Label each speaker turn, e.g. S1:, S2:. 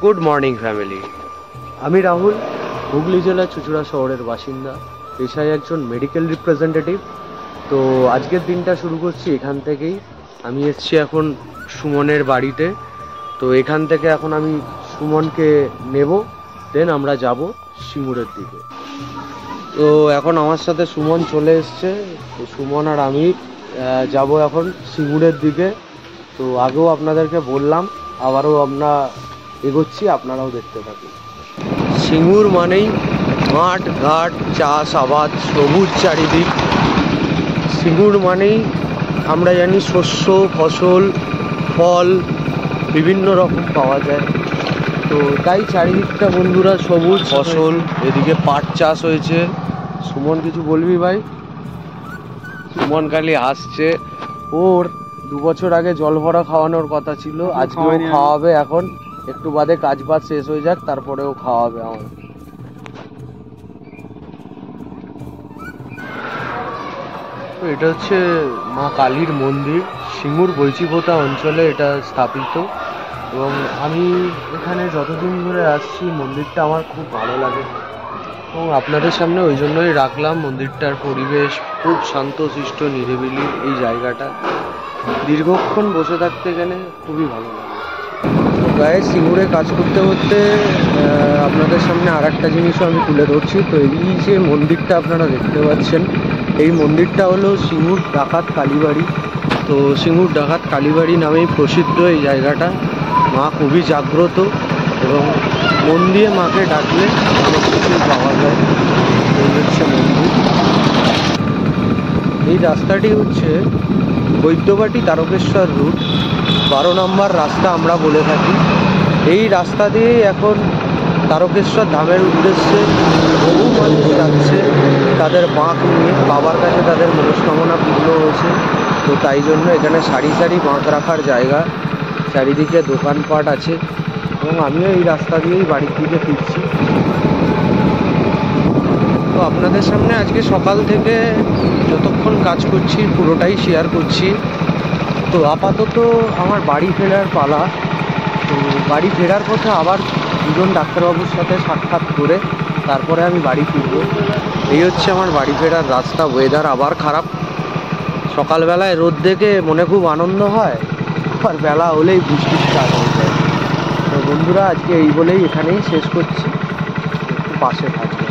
S1: Good morning family. আমি রাহুল, হুগলি জেলার চুঁচুড়া শহরের বাসিন্দা, পেশায় একজন মেডিকেল রিপ্রেজেন্টেটিভ। তো আজকের দিনটা শুরু করছি এখান থেকেই। আমি এসেছি এখন সুমনের বাড়িতে। তো এখান থেকে এখন আমি সুমনকে নেব, দেন আমরা যাব সিঙ্গুরের দিকে। তো এখন আমার সাথে সুমন চলে এসছে। তো সুমন আর আমি যাব এখন সিঙ্গুরের দিকে। তো আগেও আপনাদেরকে বললাম, আবারও আমরা এগোচ্ছি, আপনারাও দেখতে থাকুন। সিঙ্গুর মানেই মাঠ ঘাট, চাষ আবাদ, সবুজ চারিদিক। সিঙ্গুর মানেই আমরা জানি শস্য, ফসল, ফল বিভিন্ন রকম পাওয়া যায়। তো তাই চারিদিকটা বন্ধুরা সবুজ ফসল। এদিকে পাট চাষ হয়েছে। সুমন কিছু বলবি ভাই? সুমন খালি হাসছে। ওর 2 বছর আগে জল ভরা খাওয়ানোর কথা ছিল, আজকেও খাওয়াবে। এখন একটু বাদে কাজ বাজ শেষ হয়ে যাক, তারপরেও খাওয়াবে আমার। তো এটা হচ্ছে মা কালীর মন্দির, সিঙ্গুর বৈচিপোতা অঞ্চলে এটা স্থাপিত। এবং আমি এখানে যতদিন ধরে আসছি মন্দিরটা আমার খুব ভালো লাগে, এবং আপনাদের সামনে ওই জন্যই রাখলাম। মন্দিরটার পরিবেশ খুব শান্তশিষ্ট, নিরিবিলি এই জায়গাটা। দীর্ঘক্ষণ বসে থাকতে গেলে খুবই ভালো লাগে। তো গায়ে সিঙ্গুরে কাজ করতে করতে আপনাদের সামনে আর একটা জিনিসও আমি তুলে ধরছি। তো এই যে মন্দিরটা আপনারা দেখতে পাচ্ছেন, এই মন্দিরটা হলো সিঙ্গুর ডাকাত কালীবাড়ি। তো সিঙ্গুর ডাকাত কালীবাড়ি নামেই প্রসিদ্ধ এই জায়গাটা। মা খুবই জাগ্রত, এবং মন দিয়ে মাকে ডাকলে অনেক কিছুই পাওয়া যায়। এই হচ্ছে মন্দির। এই রাস্তাটি হচ্ছে বৈদ্যবাটি তারকেশ্বর রুট, 12 নম্বর রাস্তা আমরা বলে থাকি। এই রাস্তা দিয়েই এখন তারকেশ্বর ধামের উদ্দেশ্যে বহু মানুষ যাচ্ছে তাদের বাঁক নিয়ে। বাবার কাছে তাদের মনস্কামনা পূর্ণ হয়েছে। তো তাই জন্য এখানে সারি সারি বাঁক রাখার জায়গা, চারিদিকে দোকানপাট আছে। এবং আমিও এই রাস্তা দিয়েই বাড়ির দিকে ফিরছি। তো আপনাদের সামনে আজকে সকাল থেকে যতক্ষণ কাজ করছি পুরোটাই শেয়ার করছি। তো আপাতত আমার বাড়ি ফেরার পালা। তো বাড়ি ফেরার পথে আবার 2জন ডাক্তারবাবুর সাথে সাক্ষাৎ করে তারপরে আমি বাড়ি ফিরবো। এই হচ্ছে আমার বাড়ি ফেরার রাস্তা। ওয়েদার আবার খারাপ। সকালবেলায় রোদ দেখে মনে খুব আনন্দ হয়, আর বেলা হলেই বৃষ্টি স্টার্ট হয়ে যায়। তো বন্ধুরা, আজকে এই বলেই এখানেই শেষ করছি। একটু পাশে থাকবে।